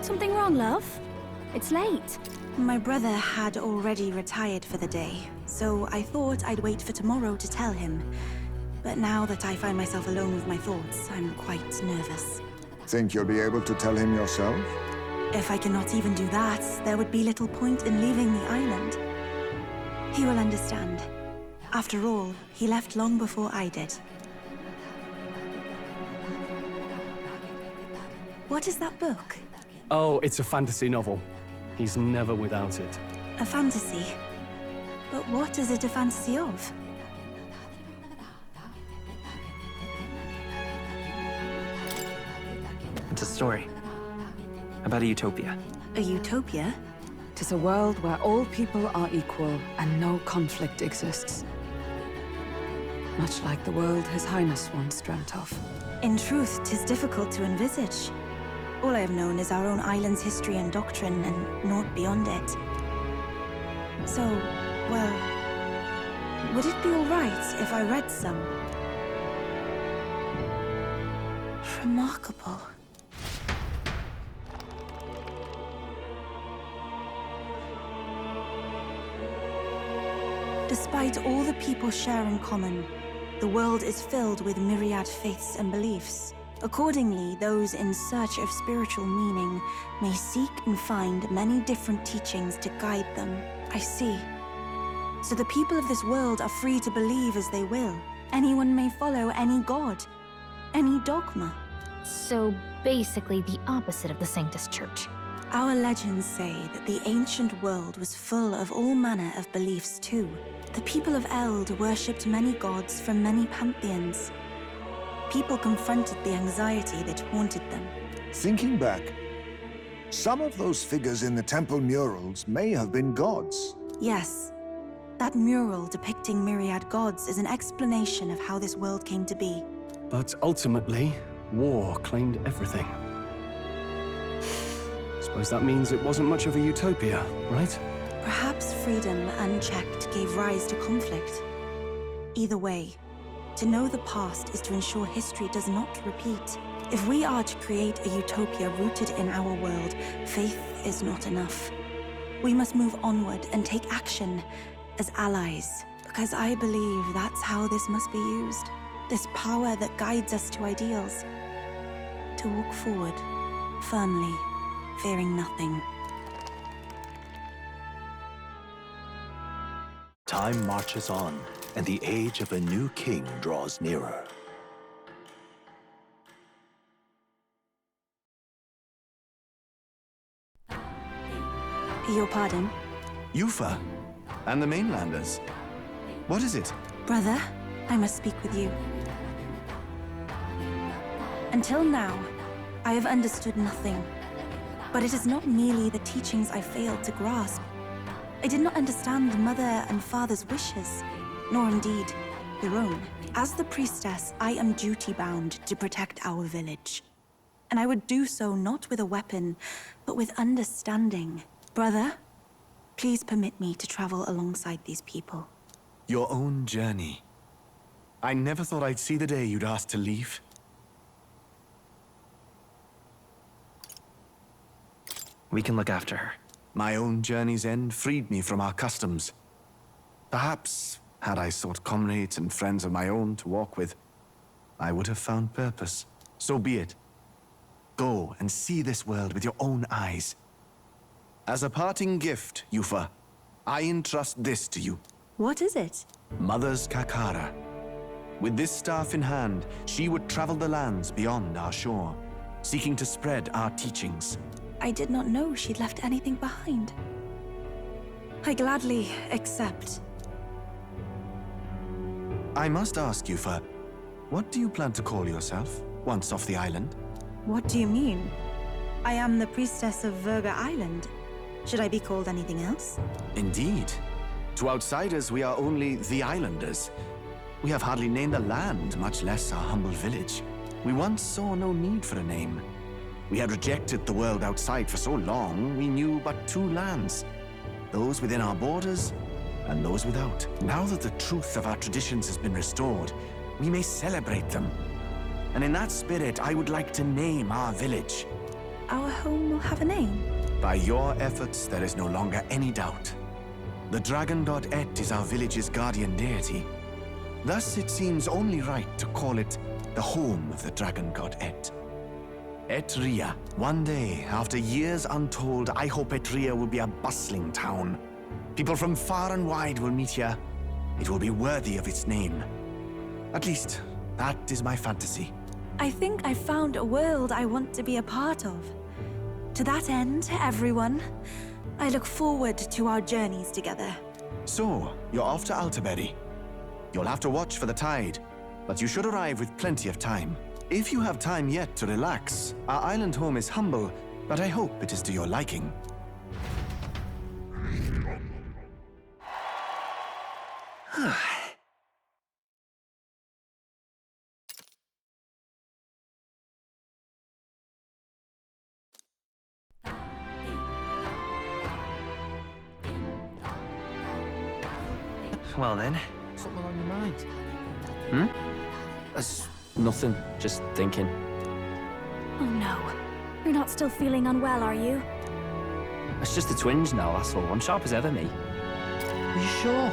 Something wrong, love? It's late. My brother had already retired for the day, so I thought I'd wait for tomorrow to tell him. But now that I find myself alone with my thoughts, I'm quite nervous. Think you'll be able to tell him yourself? If I cannot even do that, there would be little point in leaving the island. He will understand. After all, he left long before I did. What is that book? Oh, it's a fantasy novel. He's never without it. A fantasy? But what is it a fantasy of? It's a story about a utopia. A utopia? 'Tis a world where all people are equal and no conflict exists. Much like the world His Highness once dreamt of. In truth, 'tis difficult to envisage. All I have known is our own island's history and doctrine, and naught beyond it. So, well, would it be all right if I read some? Remarkable. Despite all the people share in common, the world is filled with myriad faiths and beliefs. Accordingly, those in search of spiritual meaning may seek and find many different teachings to guide them. I see. So the people of this world are free to believe as they will. Anyone may follow any god, any dogma. So basically the opposite of the Sanctus Church. Our legends say that the ancient world was full of all manner of beliefs too. The people of Eld worshipped many gods from many pantheons. People confronted the anxiety that haunted them. Thinking back, some of those figures in the temple murals may have been gods. Yes. That mural depicting myriad gods is an explanation of how this world came to be. But ultimately, war claimed everything. Suppose that means it wasn't much of a utopia, right? Perhaps freedom unchecked gave rise to conflict. Either way, to know the past is to ensure history does not repeat. If we are to create a utopia rooted in our world, faith is not enough. We must move onward and take action as allies, because I believe that's how this must be used. This power that guides us to ideals. To walk forward, firmly, fearing nothing. Time marches on, and the age of a new king draws nearer. Your pardon? Yufa, and the mainlanders. What is it? Brother, I must speak with you. Until now, I have understood nothing. But it is not merely the teachings I failed to grasp. I did not understand mother and father's wishes, nor indeed their own. As the priestess, I am duty-bound to protect our village. And I would do so not with a weapon, but with understanding. Brother, please permit me to travel alongside these people. Your own journey. I never thought I'd see the day you'd ask to leave. We can look after her. My own journey's end freed me from our customs. Perhaps, had I sought comrades and friends of my own to walk with, I would have found purpose. So be it. Go and see this world with your own eyes. As a parting gift, Yufa, I entrust this to you. What is it? Mother's Kakara. With this staff in hand, she would travel the lands beyond our shore, seeking to spread our teachings. I did not know she'd left anything behind. I gladly accept. I must ask, Yufa, what do you plan to call yourself, once off the island? What do you mean? I am the priestess of Verga Island. Should I be called anything else? Indeed. To outsiders, we are only the islanders. We have hardly named the land, much less our humble village. We once saw no need for a name. We had rejected the world outside for so long, we knew but two lands. Those within our borders, and those without. Now that the truth of our traditions has been restored, we may celebrate them. And in that spirit, I would like to name our village our home will have a name? By your efforts, there is no longer any doubt. The dragon god Et is our village's guardian deity. Thus, it seems only right to call it the home of the dragon god Et. Etria. One day, after years untold, I hope Etria will be a bustling town. People from far and wide will meet here. It will be worthy of its name. At least, that is my fantasy. I think I've found a world I want to be a part of. To that end, everyone, I look forward to our journeys together. So, you're off to Altaberry. You'll have to watch for the tide, but you should arrive with plenty of time. If you have time yet to relax, our island home is humble, but I hope it is to your liking. Well then. Something on your mind? Hmm? Nothing. Just thinking. Oh no. You're not still feeling unwell, are you? It's just a twinge now, that's all. I'm sharp as ever, me. Are you sure?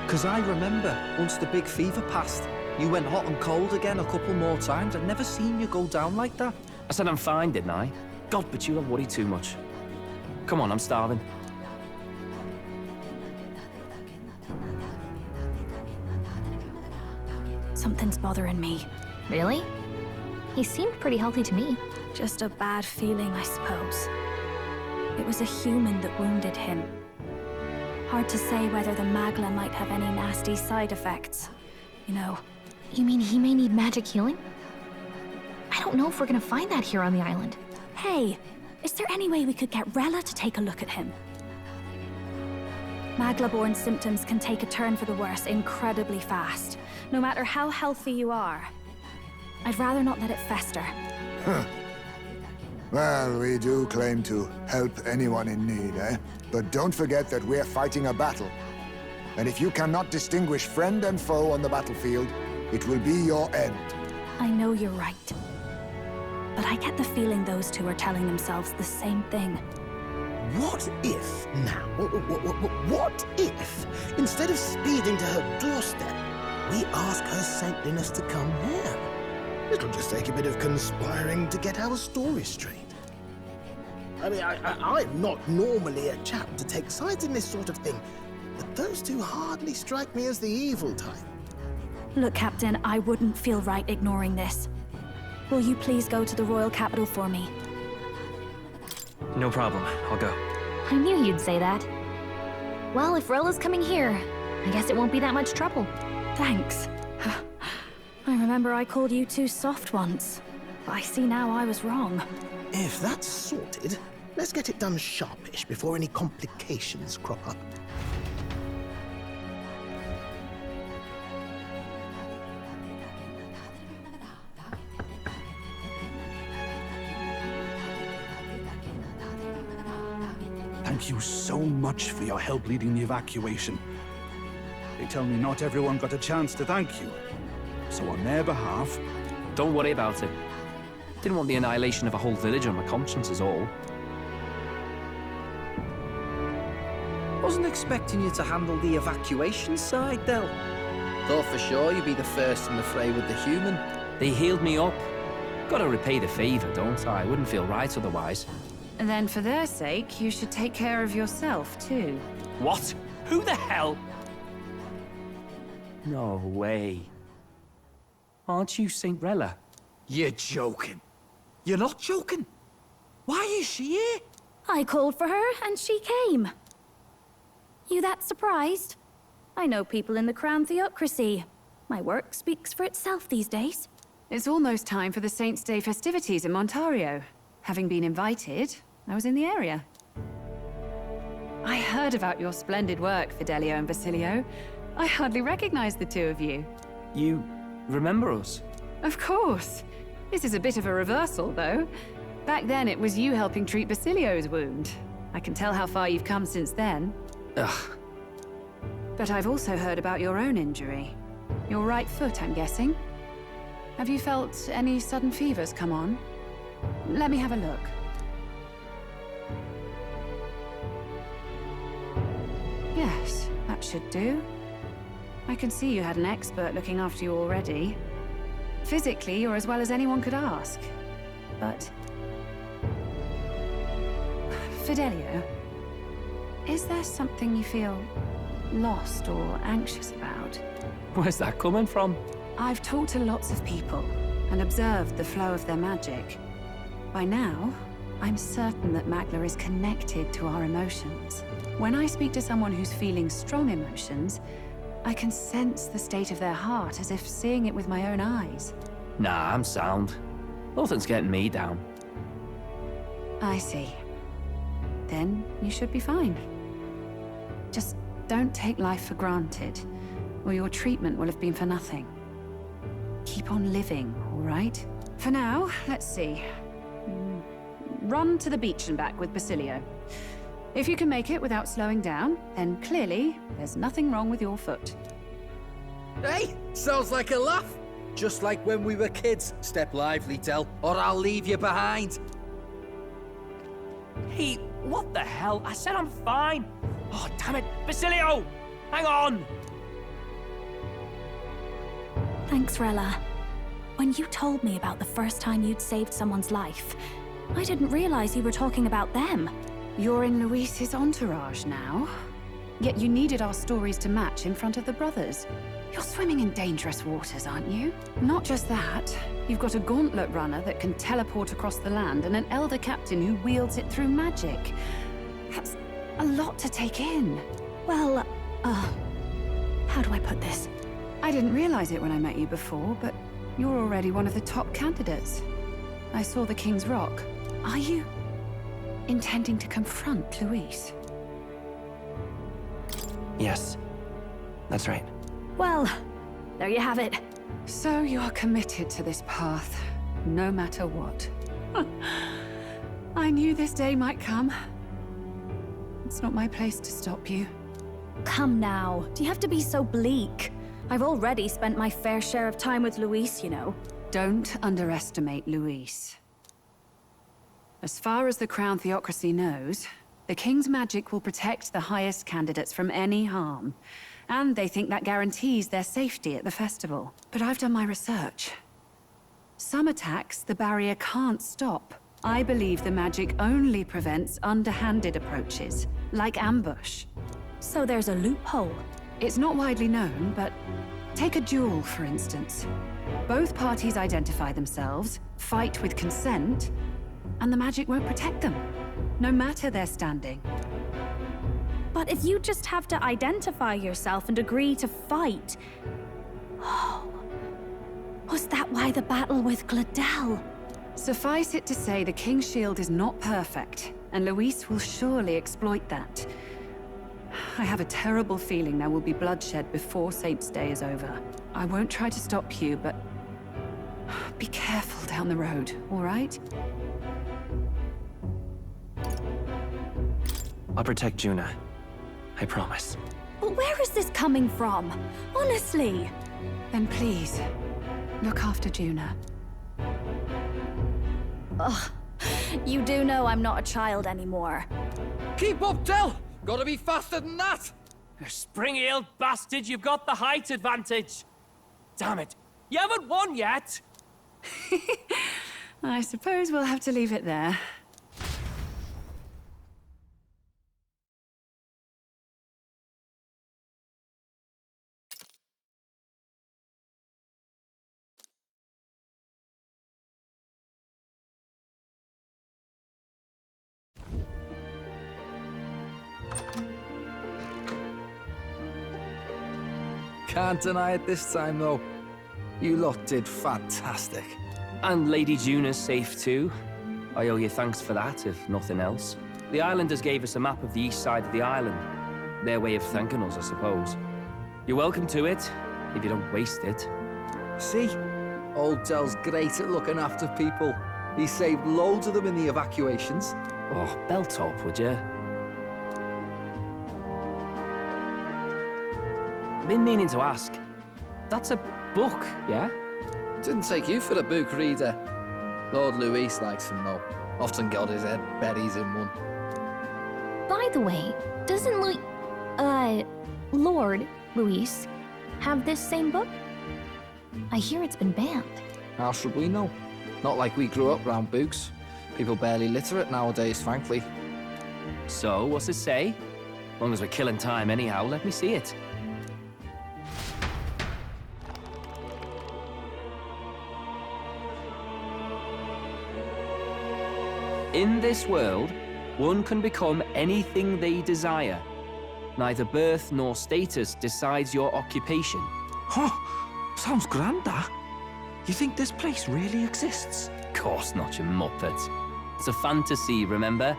Because I remember, once the big fever passed, you went hot and cold again a couple more times. I'd never seen you go down like that. I said I'm fine, didn't I? God, but you don't worry too much. Come on, I'm starving. Something's bothering me. Really? He seemed pretty healthy to me. Just a bad feeling, I suppose. It was a human that wounded him. Hard to say whether the Magla might have any nasty side effects. You know. You mean he may need magic healing? I don't know if we're gonna find that here on the island. Hey, is there any way we could get Rella to take a look at him? Magla-born symptoms can take a turn for the worse incredibly fast, no matter how healthy you are. I'd rather not let it fester. Well, we do claim to help anyone in need, eh? But don't forget that we're fighting a battle. And if you cannot distinguish friend and foe on the battlefield, it will be your end. I know you're right. But I get the feeling those two are telling themselves the same thing. What if, now, what if, instead of speeding to her doorstep, we ask her saintliness to come here? It'll just take a bit of conspiring to get our story straight. I mean, I'm not normally a chap to take sides in this sort of thing, but those two hardly strike me as the evil type. Look, Captain, I wouldn't feel right ignoring this. Will you please go to the royal capital for me? No problem. I'll go. I knew you'd say that. Well, if Rella's coming here, I guess it won't be that much trouble. Thanks. I remember I called you too soft once. I see now I was wrong. If that's sorted, let's get it done sharpish before any complications crop up. Thank you so much for your help leading the evacuation. They tell me not everyone got a chance to thank you. So on their behalf... Don't worry about it. Didn't want the annihilation of a whole village on my conscience is all. Wasn't expecting you to handle the evacuation side, Del. Thought for sure you'd be the first in the fray with the human. They healed me up. Gotta repay the favor, don't I? Wouldn't feel right otherwise. And then for their sake, you should take care of yourself, too. What? Who the hell? No way. Aren't you Saint Rella? You're joking. You're not joking. Why is she here? I called for her, and she came. You that surprised? I know people in the Crown Theocracy. My work speaks for itself these days. It's almost time for the Saints' Day festivities in Montario. Having been invited, I was in the area. I heard about your splendid work, Fidelio and Basilio. I hardly recognized the two of you. You remember us? Of course. This is a bit of a reversal, though. Back then, it was you helping treat Basilio's wound. I can tell how far you've come since then. Ugh. But I've also heard about your own injury. Your right foot, I'm guessing. Have you felt any sudden fevers come on? Let me have a look. Yes, that should do. I can see you had an expert looking after you already. Physically, you're as well as anyone could ask. But... Fidelio, is there something you feel lost or anxious about? Where's that coming from? I've talked to lots of people and observed the flow of their magic. By now, I'm certain that Magla is connected to our emotions. When I speak to someone who's feeling strong emotions, I can sense the state of their heart as if seeing it with my own eyes. Nah, I'm sound. Nothing's getting me down. I see. Then you should be fine. Just don't take life for granted, or your treatment will have been for nothing. Keep on living, all right? For now, let's see. Run to the beach and back with Basilio. If you can make it without slowing down, then clearly there's nothing wrong with your foot. Hey, sounds like a laugh. Just like when we were kids. Step lively, Del, or I'll leave you behind. Hey, what the hell? I said I'm fine. Oh, damn it. Basilio! Hang on! Thanks, Rella. When you told me about the first time you'd saved someone's life, I didn't realize you were talking about them. You're in Luis's entourage now. Yet you needed our stories to match in front of the brothers. You're swimming in dangerous waters, aren't you? Not just that, you've got a gauntlet runner that can teleport across the land and an elder captain who wields it through magic. That's a lot to take in. Well, how do I put this? I didn't realize it when I met you before, but you're already one of the top candidates. I saw the King's Rock. Are you intending to confront Luis? Yes, that's right. Well, there you have it. So you're committed to this path, no matter what. I knew this day might come. It's not my place to stop you. Come now, do you have to be so bleak? I've already spent my fair share of time with Luis, you know. Don't underestimate Luis. As far as the Crown Theocracy knows, the King's magic will protect the highest candidates from any harm. And they think that guarantees their safety at the festival. But I've done my research. Some attacks the barrier can't stop. I believe the magic only prevents underhanded approaches, like ambush. So there's a loophole. It's not widely known, but take a duel, for instance. Both parties identify themselves, fight with consent, and the magic won't protect them, no matter their standing. But if you just have to identify yourself and agree to fight... Oh, was that why the battle with Gladel? Suffice it to say, the King's Shield is not perfect, and Luis will surely exploit that. I have a terrible feeling there will be bloodshed before Saint's Day is over. I won't try to stop you, but be careful down the road, all right? I'll protect Juna. I promise. But where is this coming from? Honestly. Then please, look after Juna. Ugh. You do know I'm not a child anymore. Keep up, Del! Gotta be faster than that! You spring-heeled bastard, you've got the height advantage. Damn it. You haven't won yet. I suppose we'll have to leave it there. Can't deny it this time, though. You lot did fantastic. And Lady Juna's safe too. I owe you thanks for that, if nothing else. The Islanders gave us a map of the east side of the island. Their way of thanking us, I suppose. You're welcome to it, if you don't waste it. See? Old Del's great at looking after people. He saved loads of them in the evacuations. Oh, belt up, would you? Been meaning to ask. That's a book, yeah? Didn't take you for a book reader. Lord Luis likes them, though. Often got his head buried in one. By the way, doesn't Lord Luis have this same book? I hear it's been banned. How should we know? Not like we grew up round books. People barely literate nowadays, frankly. So, what's it say? As long as we're killing time anyhow, let me see it. In this world, one can become anything they desire. Neither birth nor status decides your occupation. Huh? Sounds grand, that. You think this place really exists? Of course not, you muppet. It's a fantasy, remember?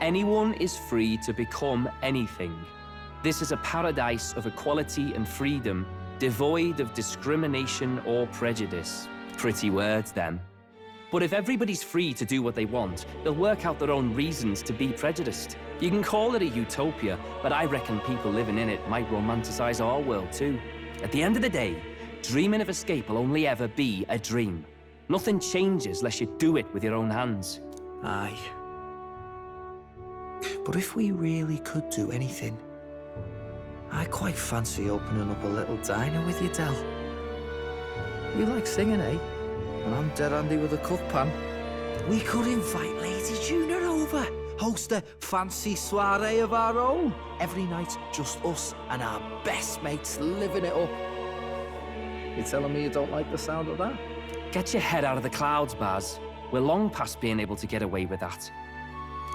Anyone is free to become anything. This is a paradise of equality and freedom, devoid of discrimination or prejudice. Pretty words, them. But if everybody's free to do what they want, they'll work out their own reasons to be prejudiced. You can call it a utopia, but I reckon people living in it might romanticize our world too. At the end of the day, dreaming of escape will only ever be a dream. Nothing changes unless you do it with your own hands. Aye. But if we really could do anything, I quite fancy opening up a little diner with you, Del. You like singing, eh? And I'm dead handy with a cook pan. We could invite Lady Juna over, host a fancy soiree of our own. Every night, just us and our best mates living it up. You telling me you don't like the sound of that? Get your head out of the clouds, Baz. We're long past being able to get away with that.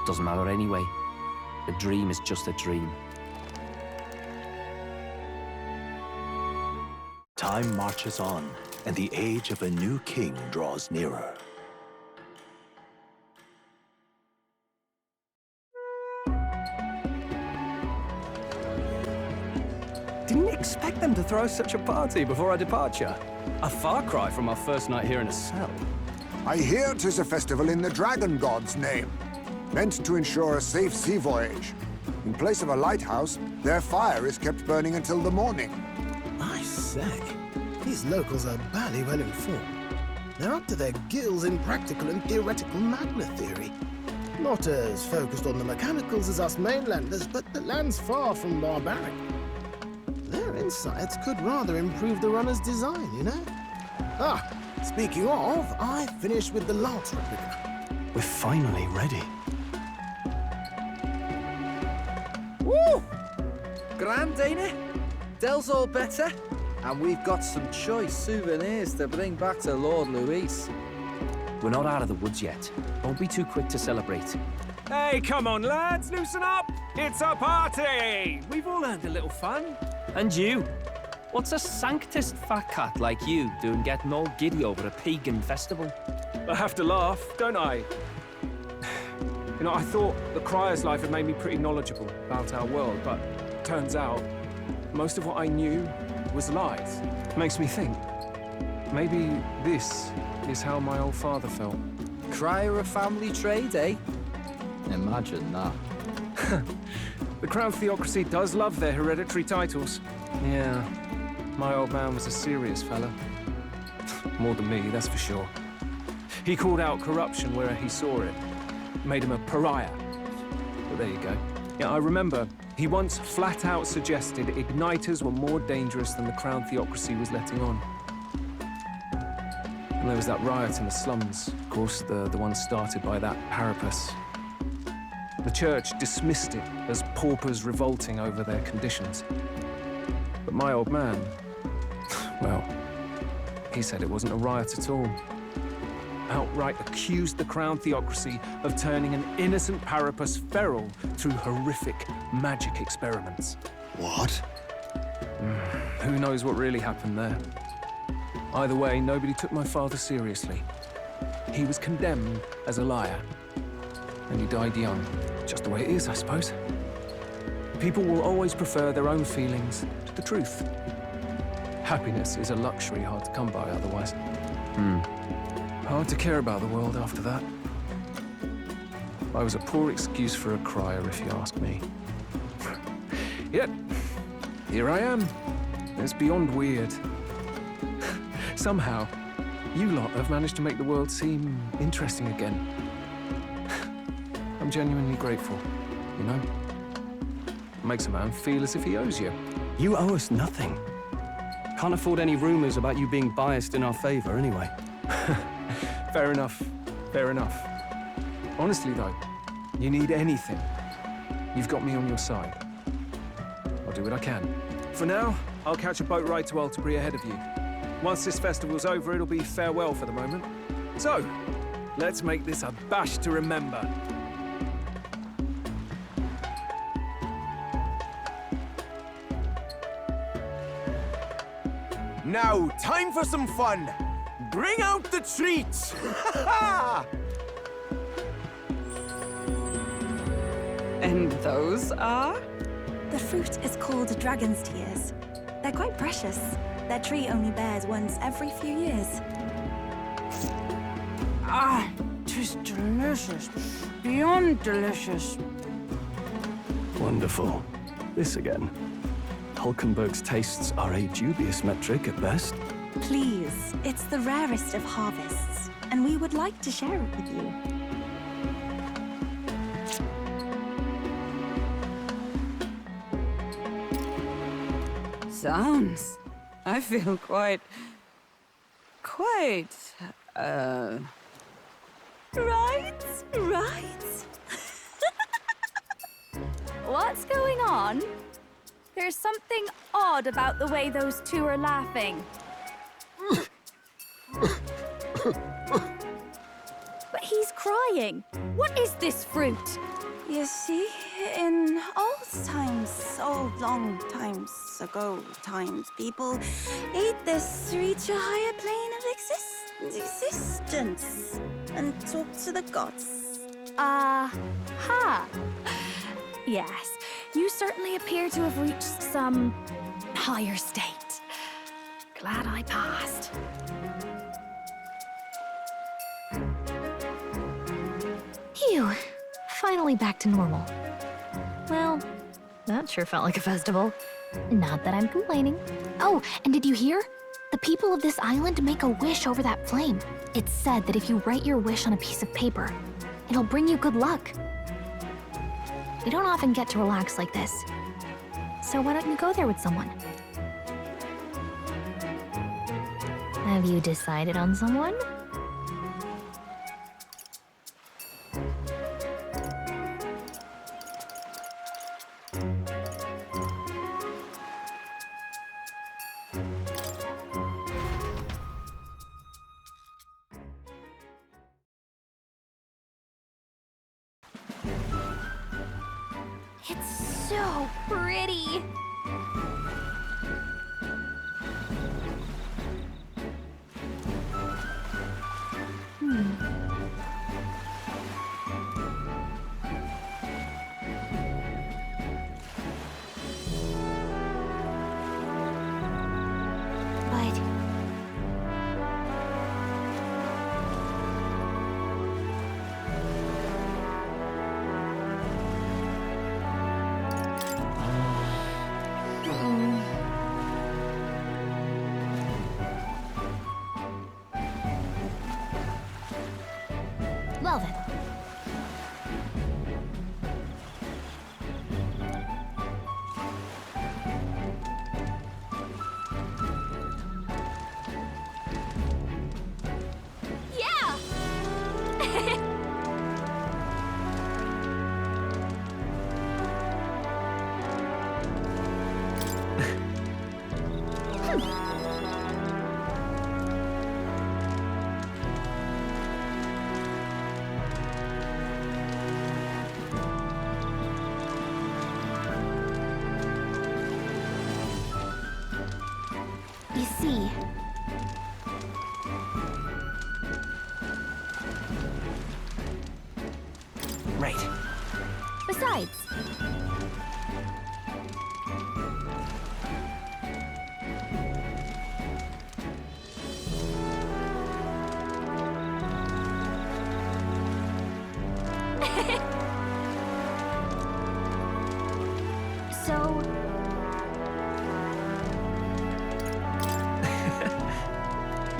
Doesn't matter anyway. A dream is just a dream. Time marches on, and the age of a new king draws nearer. Didn't expect them to throw such a party before our departure. A far cry from our first night here in a cell. I hear 'tis a festival in the Dragon God's name, meant to ensure a safe sea voyage. In place of a lighthouse, their fire is kept burning until the morning. I say, these locals are barely well informed. They're up to their gills in practical and theoretical magna theory. Not as focused on the mechanicals as us mainlanders, but the land's far from barbaric. Their insights could rather improve the runner's design, you know? Ah, speaking of, I finished with the last replica. We're finally ready. Woo! Grand, ain't it? Del's all better. And we've got some choice souvenirs to bring back to Lord Luis. We're not out of the woods yet. Don't be too quick to celebrate. Hey, come on, lads, loosen up! It's a party! We've all earned a little fun. And you? What's a sanctist fat cat like you doing getting all giddy over a pagan festival? I have to laugh, don't I? You know, I thought the Crier's life had made me pretty knowledgeable about our world, but turns out most of what I knew was lies. Makes me think, maybe this is how my old father felt. Crier a family trade, eh? Imagine that. The Crown Theocracy does love their hereditary titles. Yeah, my old man was a serious fella. More than me, that's for sure. He called out corruption where he saw it. Made him a pariah. But there you go. Yeah, I remember he once flat out suggested igniters were more dangerous than the Crown Theocracy was letting on. And there was that riot in the slums, of course, the one started by that Parapus. The church dismissed it as paupers revolting over their conditions. But my old man, well, he said it wasn't a riot at all. Outright accused the Crown Theocracy of turning an innocent Parapus feral through horrific magic experiments. What? Who knows what really happened there? Either way, nobody took my father seriously. He was condemned as a liar. And he died young. Just the way it is, I suppose. People will always prefer their own feelings to the truth. Happiness is a luxury hard to come by otherwise. Hard to care about the world after that. I was a poor excuse for a crier, if you ask me. Yet, here I am. It's beyond weird. Somehow, you lot have managed to make the world seem interesting again. I'm genuinely grateful. you know? Makes a man feel as if he owes you. You owe us nothing. Can't afford any rumors about you being biased in our favor, anyway. Fair enough. Fair enough. Honestly, though, you need anything, you've got me on your side. I'll do what I can. For now, I'll catch a boat ride to Altabri ahead of you. Once this festival's over, it'll be farewell for the moment. So, let's make this a bash to remember. Now, time for some fun. Bring out the treats! And those are? The fruit is called dragon's tears. They're quite precious. Their tree only bears once every few years. Ah, 'tis delicious. Beyond delicious. Wonderful. This again. Hulkenberg's tastes are a dubious metric at best. Please, it's the rarest of harvests, and we would like to share it with you. Sounds. I feel quite... Right? What's going on? There's something odd about the way those two are laughing. But he's crying. What is this fruit? You see, in old times, old long times ago times, people ate this to reach a higher plane of existence and talk to the gods. Ha! Yes, you certainly appear to have reached some higher state. Glad I passed. Phew. Finally back to normal. Well, that sure felt like a festival. Not that I'm complaining. Oh, and did you hear? The people of this island make a wish over that flame. It's said that if you write your wish on a piece of paper, it'll bring you good luck. You don't often get to relax like this. So why don't you go there with someone? Have you decided on someone? It's so pretty. But... Well then. Yeah! You see... Right. Besides... So...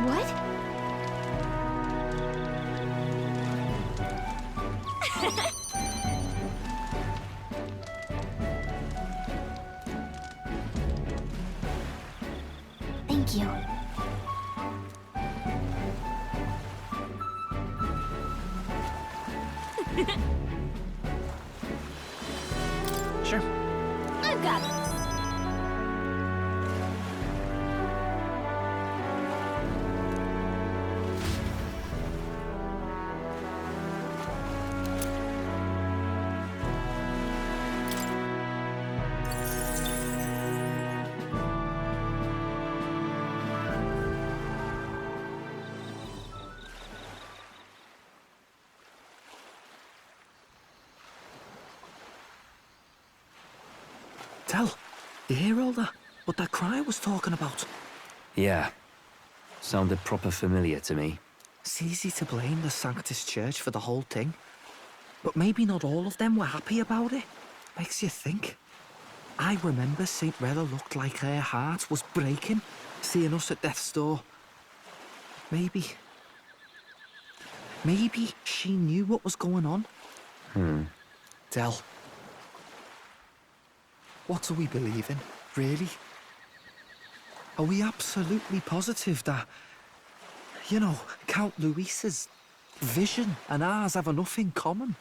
What? Thank you. Sure. I've got this. Tell, you hear all that? What that cry was talking about? Yeah. Sounded proper familiar to me. It's easy to blame the Sanctus Church for the whole thing. But maybe not all of them were happy about it. Makes you think. I remember St. Rella looked like her heart was breaking, seeing us at death's door. Maybe she knew what was going on. Del, what do we believe in, really? Are we absolutely positive that, you know, Count Luis's vision and ours have enough in common?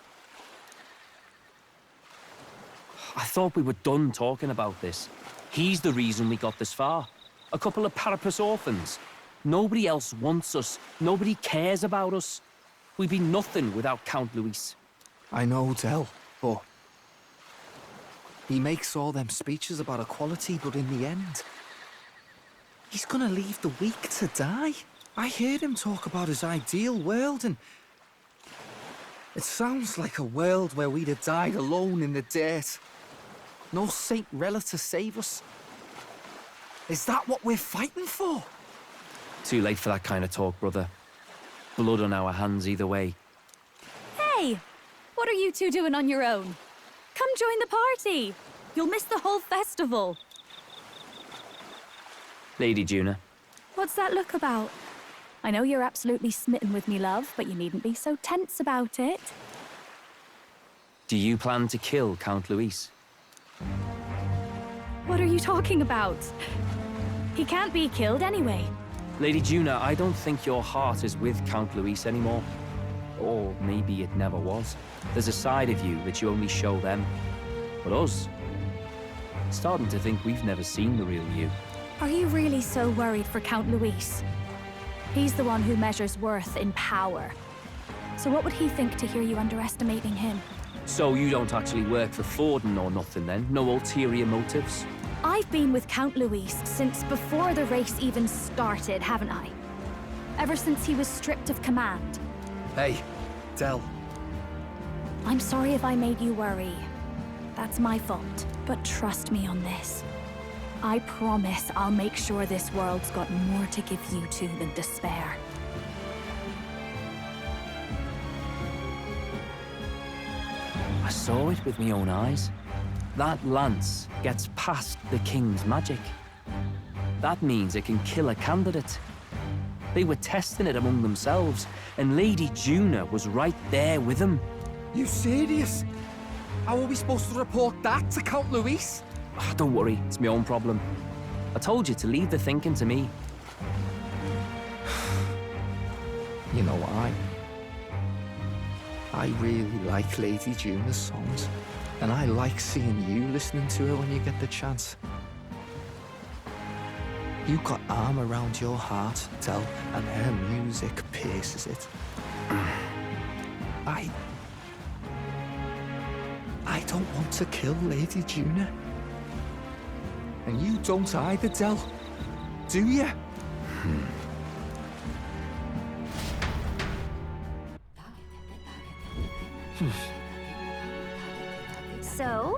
I thought we were done talking about this. He's the reason we got this far. A couple of Parapus orphans. Nobody else wants us. Nobody cares about us. We'd be nothing without Count Luis. I know, Del, but he makes all them speeches about equality, but in the end, he's gonna leave the weak to die. I heard him talk about his ideal world, and it sounds like a world where we'd have died alone in the dirt. No Saint Rella to save us. Is that what we're fighting for? Too late for that kind of talk, brother. Blood on our hands either way. Hey! What are you two doing on your own? Come join the party! You'll miss the whole festival. Lady Juna. What's that look about? I know you're absolutely smitten with me, love, but you needn't be so tense about it. Do you plan to kill Count Luis? What are you talking about? He can't be killed anyway. Lady Juna, I don't think your heart is with Count Luis anymore. Or maybe it never was. There's a side of you that you only show them. But us, starting to think we've never seen the real you. Are you really so worried for Count Luis? He's the one who measures worth in power. So what would he think to hear you underestimating him? So you don't actually work for Forden or nothing then? No ulterior motives? I've been with Count Luis since before the race even started, haven't I? Ever since he was stripped of command. Hey, Del. I'm sorry if I made you worry. That's my fault. But trust me on this. I promise I'll make sure this world's got more to give you two than despair. I saw it with my own eyes. That lance gets past the king's magic. That means it can kill a candidate. They were testing it among themselves, and Lady Juna was right there with them. You serious? How are we supposed to report that to Count Luis? Oh, don't worry, it's my own problem. I told you to leave the thinking to me. You know what, I really like Lady Juna's songs, and I like seeing you listening to her when you get the chance. You got arm around your heart, Del, and her music pierces it. I don't want to kill Lady Juna. And you don't either, Del. Do you? So,